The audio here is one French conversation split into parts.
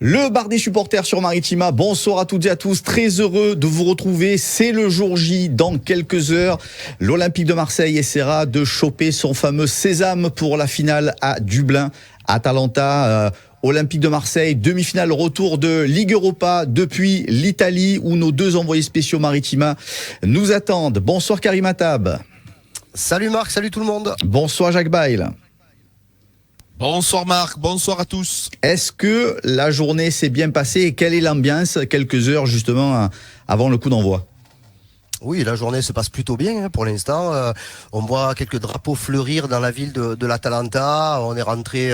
Le bar des supporters sur Maritima, bonsoir à toutes et à tous, très heureux de vous retrouver, c'est le jour J dans quelques heures. L'Olympique de Marseille essaiera de choper son fameux sésame pour la finale à Dublin. Atalanta, Olympique de Marseille, demi-finale retour de Ligue Europa depuis l'Italie où nos deux envoyés spéciaux Maritima nous attendent. Bonsoir Karim Attab. Salut Marc, salut tout le monde. Bonsoir Jacques Bail. Bonsoir Marc, bonsoir à tous. Est-ce que la journée s'est bien passée et quelle est l'ambiance quelques heures justement avant le coup d'envoi ? Oui, la journée se passe plutôt bien pour l'instant. On voit quelques drapeaux fleurir dans la ville de l'Atalanta. On est rentré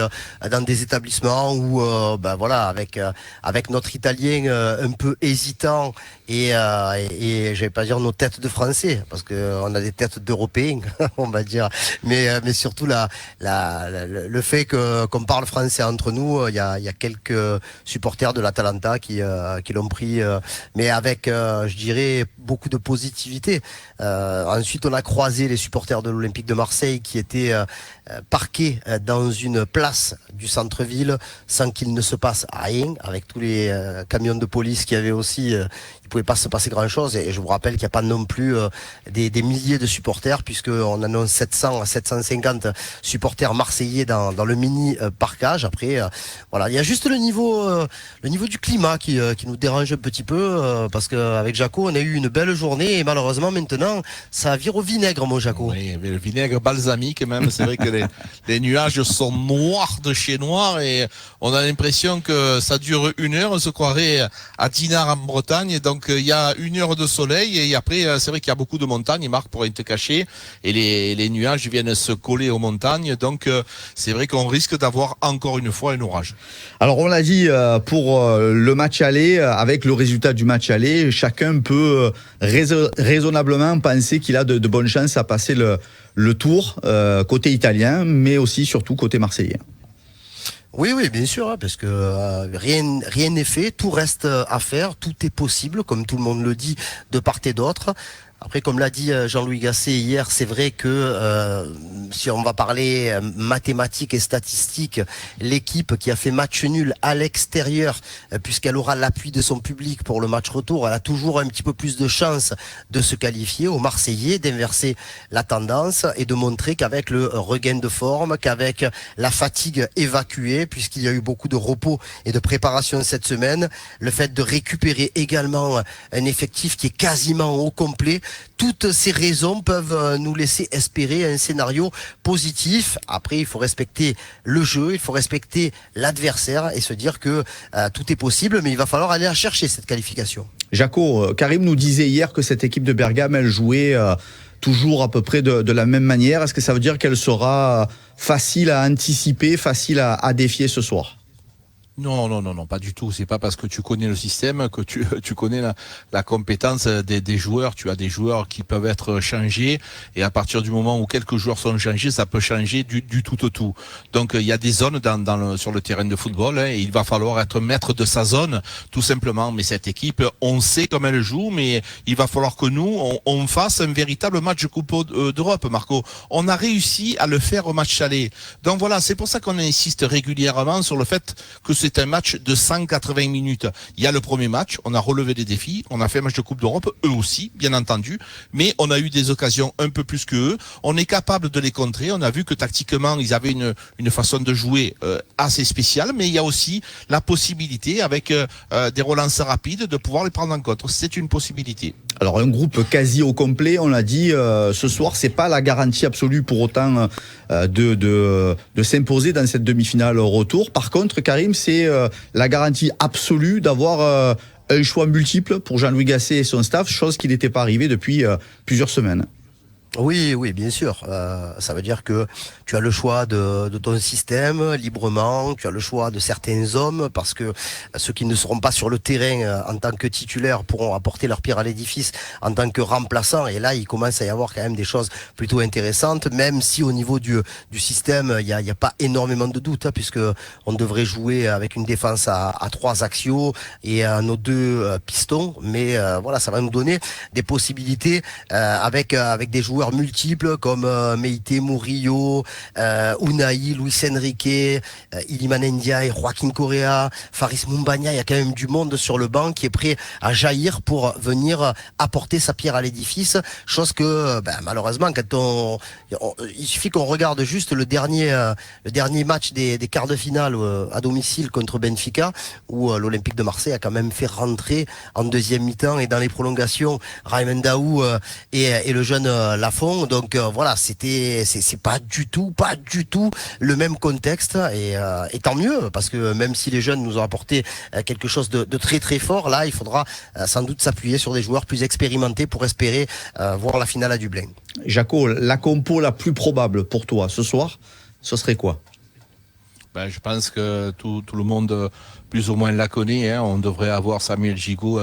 dans des établissements où, avec notre Italien un peu hésitant et je vais pas dire nos têtes de Français parce que on a des têtes d'Européens, on va dire. Mais surtout le fait qu'on parle français entre nous. Il y a quelques supporters de l'Atalanta qui l'ont pris, mais avec, je dirais, beaucoup de positivité. Ensuite, on a croisé les supporters de l'Olympique de Marseille qui étaient parqués dans une place du centre-ville sans qu'il ne se passe rien, avec tous les camions de police qui avaient aussi. Il pouvait pas se passer grand-chose et je vous rappelle qu'il n'y a pas non plus des milliers de supporters puisqu'on annonce 700 à 750 supporters marseillais dans le mini parcage. Après, voilà, il y a juste le niveau du climat qui nous dérange un petit peu parce qu'avec Jaco, on a eu une belle journée et malheureusement maintenant, ça vire au vinaigre, mon Jaco. Oui, mais le vinaigre balsamique même, c'est vrai que les nuages sont noirs de chez noir et on a l'impression que ça dure une heure, on se croirait à Dinard en Bretagne, donc il y a une heure de soleil et après c'est vrai qu'il y a beaucoup de montagnes, Marc, pour rien te cacher, et les nuages viennent se coller aux montagnes, donc c'est vrai qu'on risque d'avoir encore une fois un orage. Alors on l'a dit pour le match aller, avec le résultat du match aller, chacun peut raisonnablement penser qu'il a de bonnes chances à passer le tour côté italien, mais aussi surtout côté marseillais. Oui, bien sûr, parce que rien n'est fait, tout reste à faire, tout est possible, comme tout le monde le dit, de part et d'autre. Après, comme l'a dit Jean-Louis Gasset hier, c'est vrai que si on va parler mathématiques et statistiques, l'équipe qui a fait match nul à l'extérieur, puisqu'elle aura l'appui de son public pour le match retour, elle a toujours un petit peu plus de chances de se qualifier. Aux Marseillais d'inverser la tendance et de montrer qu'avec le regain de forme, qu'avec la fatigue évacuée, puisqu'il y a eu beaucoup de repos et de préparation cette semaine, le fait de récupérer également un effectif qui est quasiment au complet, toutes ces raisons peuvent nous laisser espérer un scénario positif. Après, il faut respecter le jeu, il faut respecter l'adversaire et se dire que tout est possible, mais il va falloir aller la chercher, cette qualification. Jaco, Karim nous disait hier que cette équipe de Bergame, elle jouait toujours à peu près de la même manière. Est-ce que ça veut dire qu'elle sera facile à anticiper, facile à défier ce soir ? Non, pas du tout. C'est pas parce que tu connais le système que tu connais la compétence des joueurs. Tu as des joueurs qui peuvent être changés et à partir du moment où quelques joueurs sont changés, ça peut changer du tout au tout. Donc il y a des zones sur le terrain de football et il va falloir être maître de sa zone tout simplement. Mais cette équipe, on sait comment elle joue, mais il va falloir que nous on fasse un véritable match de Coupe d'Europe, Marco. On a réussi à le faire au match aller. Donc voilà, c'est pour ça qu'on insiste régulièrement sur le fait que c'est un match de 180 minutes. Il y a le premier match, on a relevé des défis, on a fait un match de Coupe d'Europe, eux aussi, bien entendu, mais on a eu des occasions un peu plus que eux. On est capable de les contrer. On a vu que tactiquement, ils avaient une façon de jouer assez spéciale, mais il y a aussi la possibilité, avec des relances rapides, de pouvoir les prendre en compte. C'est une possibilité. Alors un groupe quasi au complet, on l'a dit, ce soir, c'est pas la garantie absolue pour autant de s'imposer dans cette demi-finale retour. Par contre, Karim, c'est la garantie absolue d'avoir un choix multiple pour Jean-Louis Gasset et son staff, chose qui n'était pas arrivée depuis plusieurs semaines. Oui, bien sûr. Ça veut dire que tu as le choix de ton système librement, tu as le choix de certains hommes, parce que ceux qui ne seront pas sur le terrain en tant que titulaires pourront apporter leur pierre à l'édifice en tant que remplaçants. Et là, il commence à y avoir quand même des choses plutôt intéressantes, même si au niveau du système, il y a pas énormément de doutes, puisque on devrait jouer avec une défense à 3 axiaux et nos 2 pistons. Mais voilà, ça va nous donner des possibilités avec des joueurs joueurs multiples comme Meite Murillo, Unai, Luis Enrique, Iliman Ndiaye, Joaquin Correa, Faris Moumbagna. Il y a quand même du monde sur le banc qui est prêt à jaillir pour venir apporter sa pierre à l'édifice. Chose que malheureusement, il suffit qu'on regarde juste le dernier match des quarts de finale à domicile contre Benfica, où l'Olympique de Marseille a quand même fait rentrer en deuxième mi-temps et dans les prolongations Raymond Daou et le jeune Lafont. Donc voilà, c'est pas du tout le même contexte et tant mieux, parce que même si les jeunes nous ont apporté quelque chose de très très fort, là il faudra sans doute s'appuyer sur des joueurs plus expérimentés pour espérer voir la finale à Dublin. Jaco, la compo la plus probable pour toi ce soir, ce serait quoi? Je pense que tout le monde plus ou moins la connaît. On devrait avoir Samuel Gigot,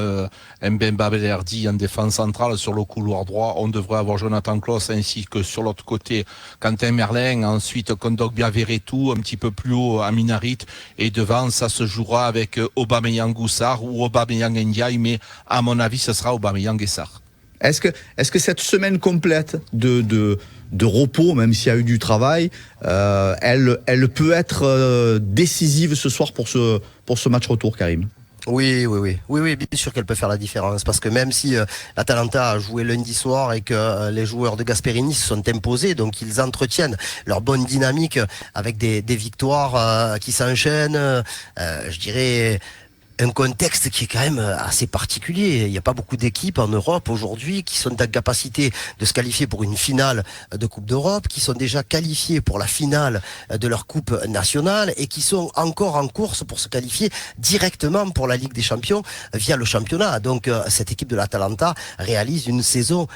Mbemba Belerdi en défense centrale sur le couloir droit. On devrait avoir Jonathan Klaus ainsi que sur l'autre côté Quentin Merlin. Ensuite Kondogbia Verretou, un petit peu plus haut Aminarit. Et devant, ça se jouera avec Aubameyang Goussard ou Aubameyang Ndiaye. Mais à mon avis, ce sera Aubameyang et Sarr. Est-ce que cette semaine complète de repos, même s'il y a eu du travail, elle peut être décisive ce soir pour ce match retour, Karim? Oui, bien sûr qu'elle peut faire la différence, parce que même si l'Atalanta a joué lundi soir et que les joueurs de Gasperini se sont imposés, donc ils entretiennent leur bonne dynamique avec des victoires qui s'enchaînent, je dirais un contexte qui est quand même assez particulier. Il n'y a pas beaucoup d'équipes en Europe aujourd'hui qui sont en capacité de se qualifier pour une finale de Coupe d'Europe, qui sont déjà qualifiées pour la finale de leur Coupe nationale et qui sont encore en course pour se qualifier directement pour la Ligue des Champions via le championnat. Donc cette équipe de l'Atalanta réalise une saison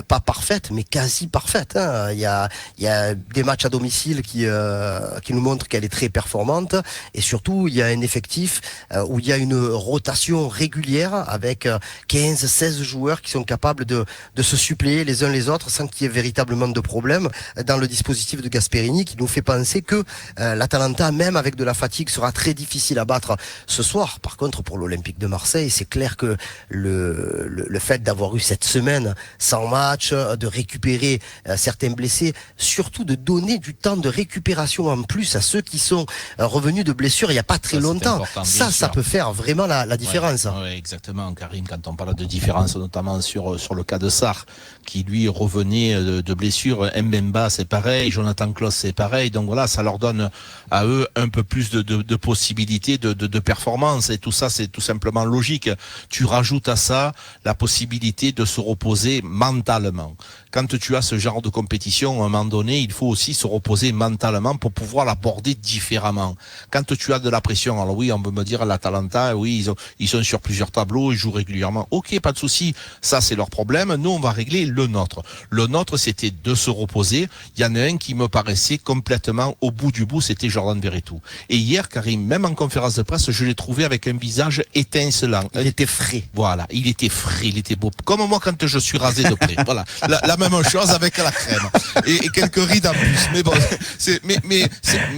pas parfaite, mais quasi parfaite. Il y a des matchs à domicile qui nous montrent qu'elle est très performante, et surtout il y a un effectif où il y a une rotation régulière avec 15-16 joueurs qui sont capables de se suppléer les uns les autres sans qu'il y ait véritablement de problème dans le dispositif de Gasperini, qui nous fait penser que l'Atalanta, même avec de la fatigue, sera très difficile à battre ce soir. Par contre, pour l'Olympique de Marseille, c'est clair que le fait d'avoir eu cette semaine sans match, de récupérer certains blessés, surtout de donner du temps de récupération en plus à ceux qui sont revenus de blessures il n'y a pas très longtemps, ça peut faire vraiment la différence. Ouais, exactement, Karim, quand on parle de différence, notamment sur le cas de Sarr, qui lui revenait de blessure. Mbemba, c'est pareil, Jonathan Klaus, c'est pareil. Donc voilà, ça leur donne à eux un peu plus de possibilités de performance, et tout ça, c'est tout simplement logique. Tu rajoutes à ça la possibilité de se reposer mentalement. Quand tu as ce genre de compétition, à un moment donné, il faut aussi se reposer mentalement pour pouvoir l'aborder différemment. Quand tu as de la pression, alors oui, on peut me dire l'Atalanta, oui, ils sont sur plusieurs tableaux, ils jouent régulièrement. Ok, pas de souci, ça c'est leur problème. Nous, on va régler le nôtre. Le nôtre, c'était de se reposer. Il y en a un qui me paraissait complètement au bout du bout, c'était Jordan Verretou. Et hier, Karim, même en conférence de presse, je l'ai trouvé avec un visage étincelant. Il était frais. Voilà, il était frais, il était beau. Comme moi quand je suis rasé de près. Voilà, la même chose avec la crème et quelques rides en plus. Mais bon,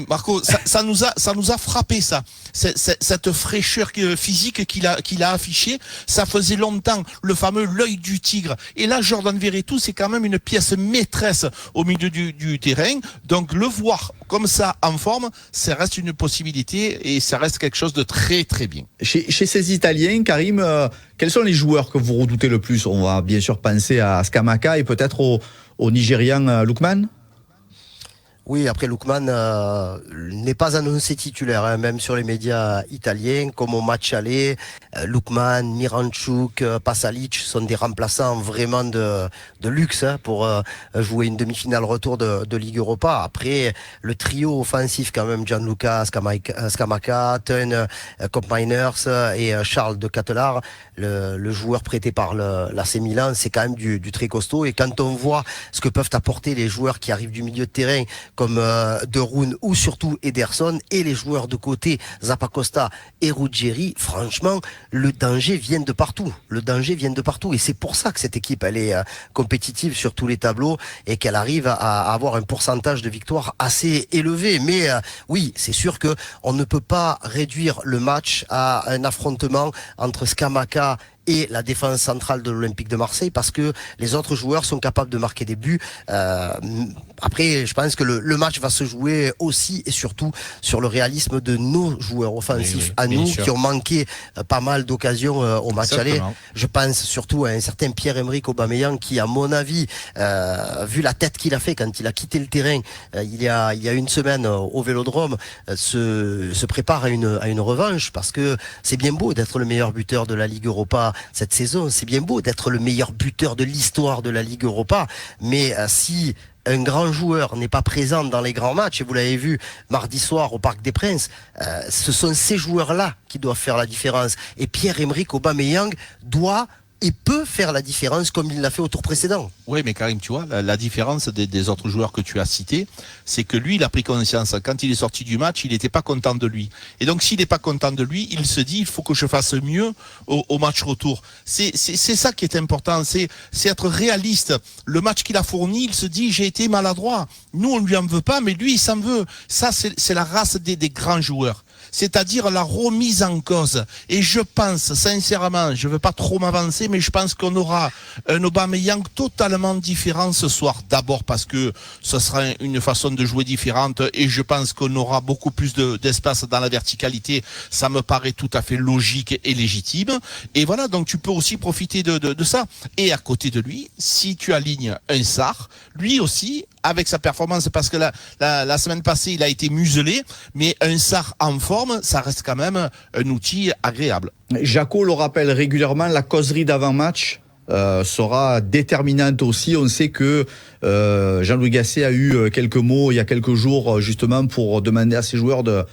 Marco, ça nous a frappé, ça. Cette fraîcheur physique qu'il a affichée, ça faisait longtemps, le fameux l'œil du tigre. Et là, Jordan Verretou, c'est quand même une pièce maîtresse au milieu du terrain. Donc le voir comme ça en forme, ça reste une possibilité et ça reste quelque chose de très très bien. Chez ces Italiens, Karim, quels sont les joueurs que vous redoutez le plus? On va bien sûr penser à Scamacca et peut-être au Nigérian Lookman. Oui, après Lookman n'est pas annoncé titulaire, même sur les médias italiens, comme au match aller. Lookman, Miranchuk, Pasalic sont des remplaçants vraiment de luxe pour jouer une demi-finale retour de Ligue Europa. Après, le trio offensif quand même, Gianluca Scamacca, Teun Koopmeiners et Charles de Catelar, le joueur prêté par l'AC Milan, c'est quand même du très costaud. Et quand on voit ce que peuvent apporter les joueurs qui arrivent du milieu de terrain, comme De Roon ou surtout Ederson, et les joueurs de côté, Zappacosta et Ruggieri, franchement, le danger vient de partout. Et c'est pour ça que cette équipe, elle est compétitive sur tous les tableaux et qu'elle arrive à avoir un pourcentage de victoire assez élevé. Mais oui, c'est sûr que on ne peut pas réduire le match à un affrontement entre Scamacca et la défense centrale de l'Olympique de Marseille, parce que les autres joueurs sont capables de marquer des buts. Après, je pense que le match va se jouer aussi et surtout sur le réalisme de nos joueurs offensifs, à nous, qui ont manqué pas mal d'occasions au match aller. Je pense surtout à un certain Pierre-Emerick Aubameyang qui, à mon avis, vu la tête qu'il a fait quand il a quitté le terrain il y a une semaine au Vélodrome, se prépare à une revanche, parce que c'est bien beau d'être le meilleur buteur de la Ligue Europa cette saison, c'est bien beau d'être le meilleur buteur de l'histoire de la Ligue Europa, mais si un grand joueur n'est pas présent dans les grands matchs, et vous l'avez vu mardi soir au Parc des Princes, ce sont ces joueurs-là qui doivent faire la différence, et Pierre-Emerick Aubameyang doit et peut faire la différence comme il l'a fait au tour précédent. Oui, mais Karim, tu vois, la différence des autres joueurs que tu as cités, c'est que lui, il a pris conscience. Quand il est sorti du match, il n'était pas content de lui. Et donc, s'il n'est pas content de lui, il se dit, il faut que je fasse mieux au match retour. C'est ça qui est important, c'est être réaliste. Le match qu'il a fourni, il se dit, j'ai été maladroit. Nous, on ne lui en veut pas, mais lui, il s'en veut. Ça, c'est la race des grands joueurs. C'est-à-dire la remise en cause. Et je pense, sincèrement, je ne veux pas trop m'avancer, mais je pense qu'on aura un Aubameyang totalement différent ce soir. D'abord parce que ce sera une façon de jouer différente, et je pense qu'on aura beaucoup plus d'espace dans la verticalité. Ça me paraît tout à fait logique et légitime. Et voilà, donc tu peux aussi profiter de ça. Et à côté de lui, si tu alignes un Sarr, lui aussi, avec sa performance, parce que la semaine passée, il a été muselé, mais un Sarr en forme, ça reste quand même un outil agréable. Jaco le rappelle régulièrement, la causerie d'avant-match sera déterminante aussi. On sait que Jean-Louis Gasset a eu quelques mots il y a quelques jours, justement, pour demander à ses joueurs de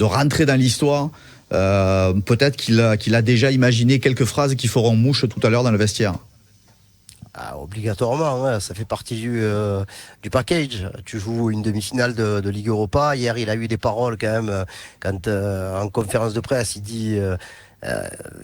rentrer dans l'histoire. Peut-être qu'il a déjà imaginé quelques phrases qui feront mouche tout à l'heure dans le vestiaire. Obligatoirement, hein, ça fait partie du package. Tu joues une demi-finale de Ligue Europa. Hier, il a eu des paroles quand même quand en conférence de presse, il dit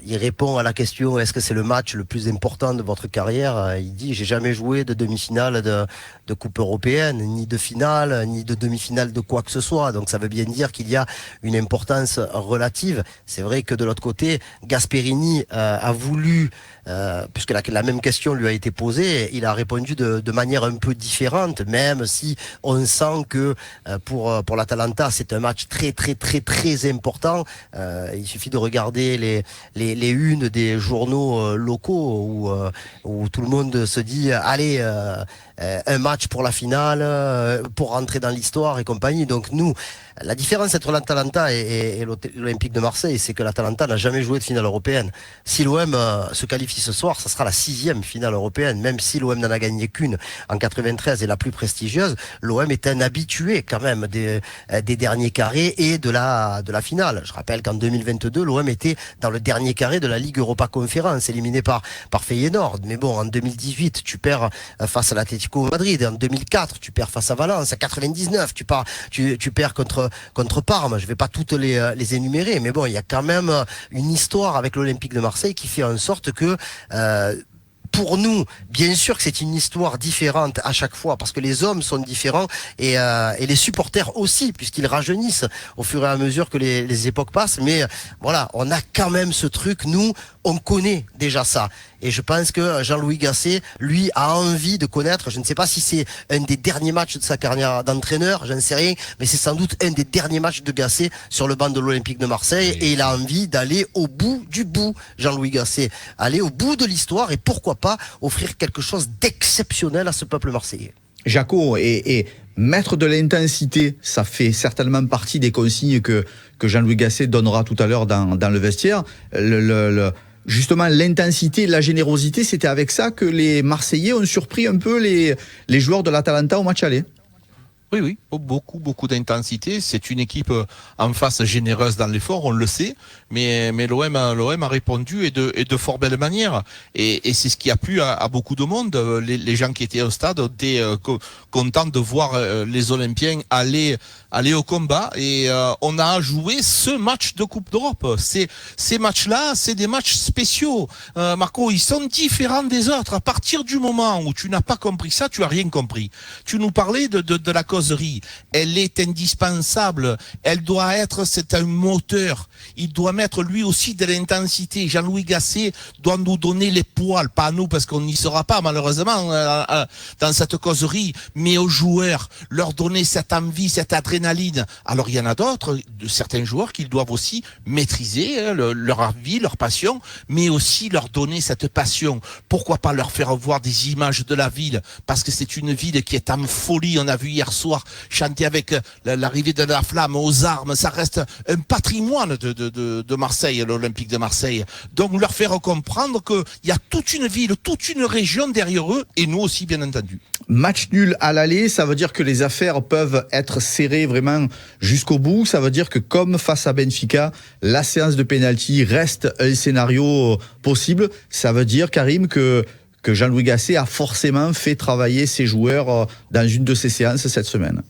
il répond à la question, est-ce que c'est le match le plus important de votre carrière? Il dit, j'ai jamais joué de demi-finale de Coupe européenne, ni de finale, ni de demi-finale de quoi que ce soit. Donc ça veut bien dire qu'il y a une importance relative. C'est vrai que de l'autre côté, Gasperini a voulu, puisque la même question lui a été posée, il a répondu de manière un peu différente, même si on sent que pour l'Atalanta, c'est un match très très très très important. Il suffit de regarder les unes des journaux locaux où tout le monde se dit allez, un match pour la finale, pour rentrer dans l'histoire et compagnie. Donc nous, la différence entre l'Atalanta et l'Olympique de Marseille, c'est que l'Atalanta n'a jamais joué de finale européenne. Si l'OM se qualifie ce soir, ça sera la 6e finale européenne, même si l'OM n'en a gagné qu'une en 93 et la plus prestigieuse. L'OM est un habitué quand même des derniers carrés et de la finale. Je rappelle qu'en 2022, l'OM était dans le dernier carré de la Ligue Europa Conférence, éliminé par Feyenoord. Mais bon, en 2018, tu perds face à l'Atlético Madrid. En 2004, tu perds face à Valence. En 99, tu perds contre Parme. Je vais pas toutes les énumérer, mais bon, il y a quand même une histoire avec l'Olympique de Marseille qui fait en sorte que pour nous, bien sûr que c'est une histoire différente à chaque fois, parce que les hommes sont différents et les supporters aussi, puisqu'ils rajeunissent au fur et à mesure que les époques passent. Mais voilà, on a quand même ce truc, nous, on connaît déjà ça. Et je pense que Jean-Louis Gasset, lui, a envie de connaître, je ne sais pas si c'est un des derniers matchs de sa carrière d'entraîneur, j'en sais rien, mais c'est sans doute un des derniers matchs de Gasset sur le banc de l'Olympique de Marseille, et il a envie d'aller au bout du bout, Jean-Louis Gasset, aller au bout de l'histoire, et pourquoi pas offrir quelque chose d'exceptionnel à ce peuple marseillais. Jaco, et mettre de l'intensité, ça fait certainement partie des consignes que Jean-Louis Gasset donnera tout à l'heure dans le vestiaire. Justement, l'intensité, la générosité, c'était avec ça que les Marseillais ont surpris un peu les joueurs de l'Atalanta au match aller. Oui, beaucoup d'intensité. C'est une équipe en face généreuse dans l'effort, on le sait, mais l'OM a répondu et de fort belle manière. Et c'est ce qui a plu à beaucoup de monde. Les gens qui étaient au stade étaient contents de voir les Olympiens aller au combat. Et on a joué ce match de Coupe d'Europe. Ces matchs-là, c'est des matchs spéciaux. Marco, ils sont différents des autres. À partir du moment où tu n'as pas compris ça, tu as rien compris. Tu nous parlais de la causerie, elle est indispensable. Elle doit être, c'est un moteur. Il doit mettre lui aussi de l'intensité. Jean-Louis Gasset doit nous donner les poils, pas à nous parce qu'on n'y sera pas malheureusement dans cette causerie, mais aux joueurs, leur donner cette envie, cette adrénaline. Alors il y en a d'autres, de certains joueurs qui doivent aussi maîtriser leur envie, leur passion, mais aussi leur donner cette passion. Pourquoi pas leur faire voir des images de la ville, parce que c'est une ville qui est en folie. On a vu hier soir chanter avec l'arrivée de la flamme aux armes. Ça reste un patrimoine de Marseille, l'Olympique de Marseille. Donc leur faire comprendre qu'il y a toute une ville, toute une région derrière eux, et nous aussi bien entendu. Match nul à l'aller, ça veut dire que les affaires peuvent être serrées vraiment jusqu'au bout. Ça veut dire que comme face à Benfica, la séance de pénalty reste un scénario possible. Ça veut dire, Karim, que Jean-Louis Gasset a forcément fait travailler ses joueurs dans une de ses séances cette semaine.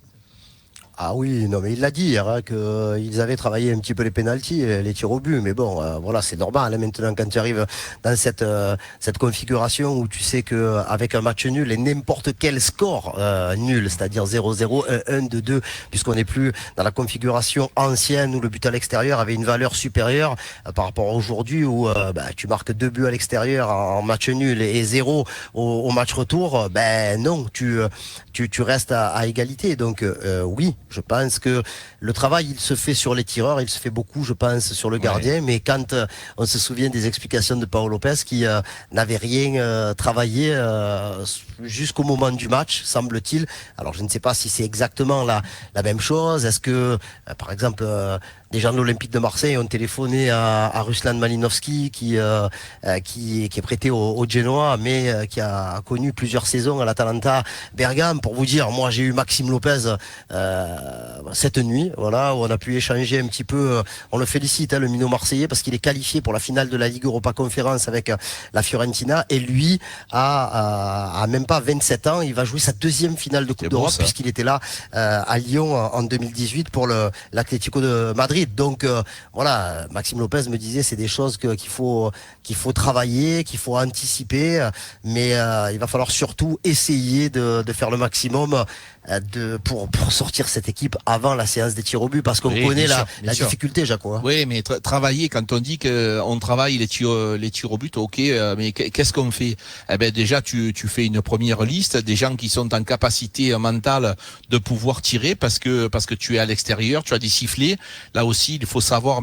Ah oui, non mais il l'a dit hier, hein, qu'ils avaient travaillé un petit peu les pénaltys, les tirs au but, mais bon, voilà, c'est normal hein, maintenant quand tu arrives dans cette configuration où tu sais que avec un match nul et n'importe quel score nul, c'est-à-dire 0-0, 1-1, 2-2, puisqu'on n'est plus dans la configuration ancienne où le but à l'extérieur avait une valeur supérieure par rapport à aujourd'hui où tu marques 2 buts à l'extérieur en match nul et 0 au match retour, non, tu restes à égalité. Donc oui, je pense que le travail, il se fait sur les tireurs, il se fait beaucoup, je pense, sur le gardien. Ouais. Mais quand on se souvient des explications de Paolo Lopez qui n'avait rien travaillé jusqu'au moment du match, semble-t-il. Alors, je ne sais pas si c'est exactement la même chose. Est-ce que, par exemple, des gens de l'Olympique de Marseille ont téléphoné à Ruslan Malinovski qui est prêté au Genoa, mais qui a connu plusieurs saisons à l'Atalanta Bergame. Pour vous dire, moi, j'ai eu Maxime Lopez cette nuit, voilà, où on a pu échanger un petit peu. On le félicite, le minot marseillais, parce qu'il est qualifié pour la finale de la Ligue Europa Conférence avec la Fiorentina, et lui a même pas 27 ans. Il va jouer sa deuxième finale de Coupe d'Europe, puisqu'il était là à Lyon en 2018 pour l'Atlético de Madrid. Donc voilà, Maxime Lopez me disait c'est des choses qu'il faut travailler, qu'il faut anticiper, mais il va falloir surtout essayer de faire le maximum pour sortir cette équipe avant la séance des tirs au but, parce qu'on connaît la difficulté, Jaco. Hein. Oui, mais travailler, quand on dit qu'on travaille les tirs au but, ok, mais qu'est-ce qu'on fait? Eh ben déjà, tu fais une première liste des gens qui sont en capacité mentale de pouvoir tirer, parce que tu es à l'extérieur, tu as des sifflets. Là aussi, il faut savoir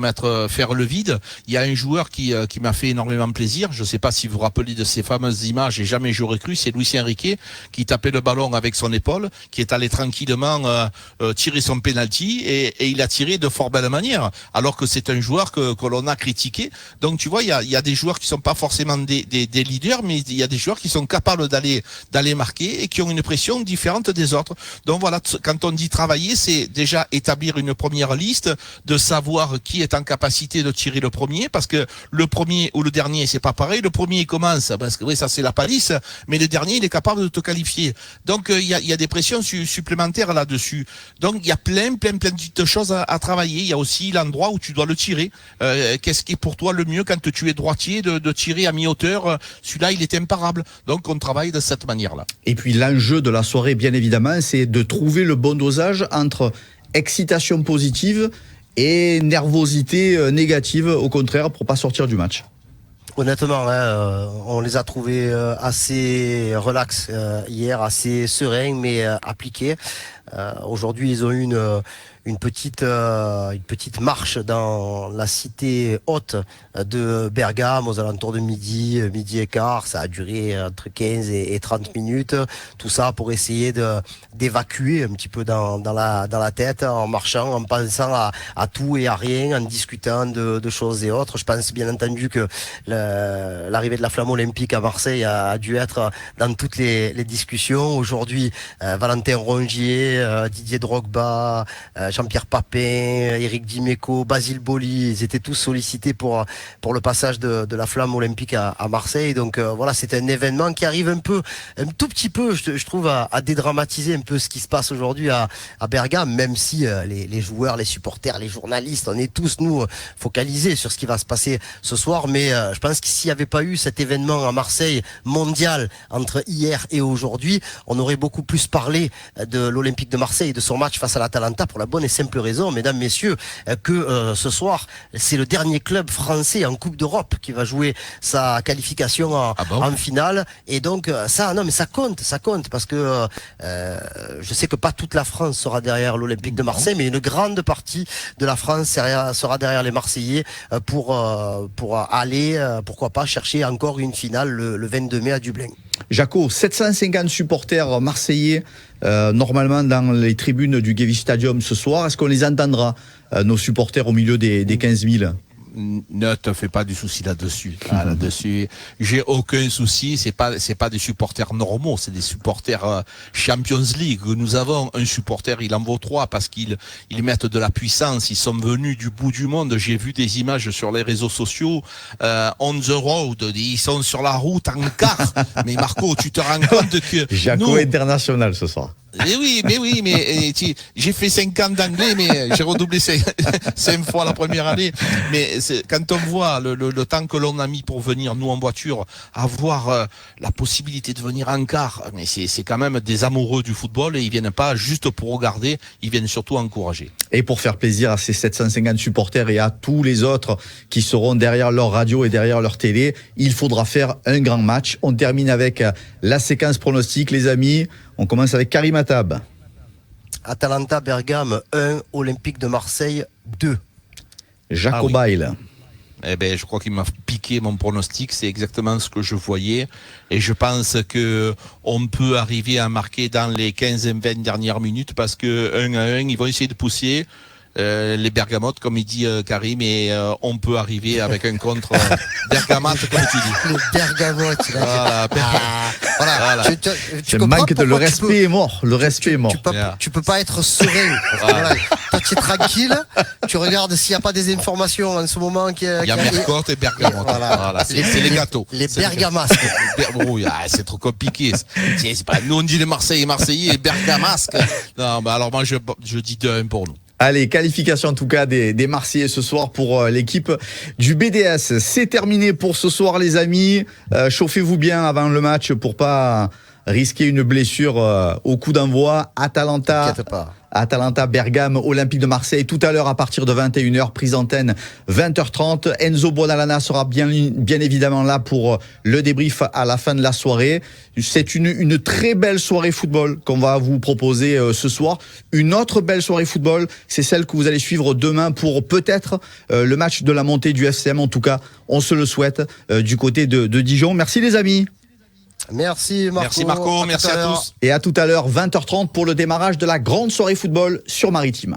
faire le vide. Il y a un joueur qui m'a fait énormément plaisir. Je sais pas si vous vous rappelez de ces fameuses images, et jamais j'aurais cru, c'est Luis Enrique qui tapait le ballon avec son épaule, qui est allé tranquillement tirer son penalty, et il a tiré de fort belle manière, alors que c'est un joueur que l'on a critiqué. Donc tu vois, il y a des joueurs qui sont pas forcément des leaders, mais il y a des joueurs qui sont capables d'aller marquer et qui ont une pression différente des autres. Donc voilà, quand on dit travailler, c'est déjà établir une première liste, de savoir qui est en capacité de tirer le premier, parce que le premier ou le dernier, c'est pas pareil. Le premier il commence, parce que oui, ça c'est la palisse, mais le dernier il est capable de te qualifier. Donc il y a des pressions supplémentaires là-dessus. Donc il y a plein de petites choses à travailler. Il y a aussi l'endroit où tu dois le tirer. Qu'est-ce qui est pour toi le mieux quand tu es droitier, de tirer à mi-hauteur? Celui-là, il est imparable. Donc on travaille de cette manière-là. Et puis l'enjeu de la soirée, bien évidemment, c'est de trouver le bon dosage entre excitation positive et nervosité négative, au contraire, pour pas sortir du match. Honnêtement, on les a trouvés assez relax hier, assez sereins, mais appliqués. Aujourd'hui, ils ont eu une petite marche dans la cité haute de Bergame aux alentours de midi et quart. Ça a duré entre 15 et 30 minutes. Tout ça pour essayer d'évacuer un petit peu dans la tête, en marchant, en pensant à tout et à rien, en discutant de choses et autres. Je pense bien entendu que l'arrivée de la flamme olympique à Marseille a dû être dans toutes les discussions. Aujourd'hui, Valentin Rongier, Didier Drogba, Jean-Pierre Papin, Éric Dimeco, Basile Boli, ils étaient tous sollicités pour le passage de la flamme olympique à Marseille. Donc voilà, c'est un événement qui arrive un tout petit peu, je trouve, à dédramatiser un peu ce qui se passe aujourd'hui à Bergame, même si les joueurs, les supporters, les journalistes, on est tous, nous, focalisés sur ce qui va se passer ce soir. Mais je pense que s'il n'y avait pas eu cet événement à Marseille mondial entre hier et aujourd'hui, on aurait beaucoup plus parlé de l'Olympique de Marseille, de son match face à l'Atalanta, pour la bonne et simple raison, mesdames, messieurs, que ce soir, c'est le dernier club français en Coupe d'Europe qui va jouer sa qualification en finale. Et donc ça compte parce que je sais que pas toute la France sera derrière l'Olympique de Marseille, mais une grande partie de la France sera derrière les Marseillais pour aller, pourquoi pas, chercher encore une finale le 22 mai à Dublin. Jaco, 750 supporters marseillais normalement dans les tribunes du Gewiss Stadium ce soir. Est-ce qu'on les entendra, nos supporters, au milieu des 15 000? Ne te fais pas du souci là-dessus. Là-dessus, j'ai aucun souci. C'est pas des supporters normaux, c'est des supporters Champions League. Nous avons un supporter, il en vaut 3 parce qu'ils mettent de la puissance. Ils sont venus du bout du monde. J'ai vu des images sur les réseaux sociaux. On the road, ils sont sur la route en car. Mais Marco, tu te rends compte que Jaco international ce soir. Mais j'ai fait 5 ans d'anglais, mais j'ai redoublé 5 fois la première année. Mais quand on voit le temps que l'on a mis pour venir, nous en voiture, avoir la possibilité de venir en car, mais c'est quand même des amoureux du football et ils viennent pas juste pour regarder, ils viennent surtout encourager. Et pour faire plaisir à ces 750 supporters et à tous les autres qui seront derrière leur radio et derrière leur télé, il faudra faire un grand match. On termine avec la séquence pronostic, les amis. On commence avec Karim Attab. Atalanta Bergame 1, Olympique de Marseille 2. Jaco Bail. Eh ben, je crois qu'il m'a piqué mon pronostic. C'est exactement ce que je voyais. Et je pense que on peut arriver à marquer dans les 15-20 dernières minutes parce que 1-1, ils vont essayer de pousser. Les Bergamotes, comme il dit Karim, et on peut arriver avec un contre Bergamote, comme tu dis. Les Bergamotes. Voilà. Tu manque de le respect est mort. Le respect est mort. Tu peux pas être serein. Voilà. Toi, tu es tranquille. Tu regardes s'il n'y a pas des informations en ce moment. Il y a Mercotte et Bergamote. Voilà. C'est les gâteaux. Les Bergamasques. C'est trop compliqué. C'est pas nous on dit les Marseillais et Bergamasques. Non, mais alors moi je dis 2-1 pour nous. Allez, qualification en tout cas des Marseillais ce soir pour l'équipe du BDS. C'est terminé pour ce soir les amis. Chauffez-vous bien avant le match pour pas risquer une blessure au coup d'envoi. Atalanta, Bergame, Olympique de Marseille, tout à l'heure à partir de 21h, prise antenne 20h30. Enzo Buonalana sera bien évidemment là pour le débrief à la fin de la soirée. C'est une très belle soirée football qu'on va vous proposer ce soir. Une autre belle soirée football, c'est celle que vous allez suivre demain pour peut-être le match de la montée du FCM. En tout cas, on se le souhaite du côté de Dijon. Merci les amis. Merci Marco, merci à tous. Et à tout à l'heure, 20h30 pour le démarrage de la grande soirée football sur Maritime.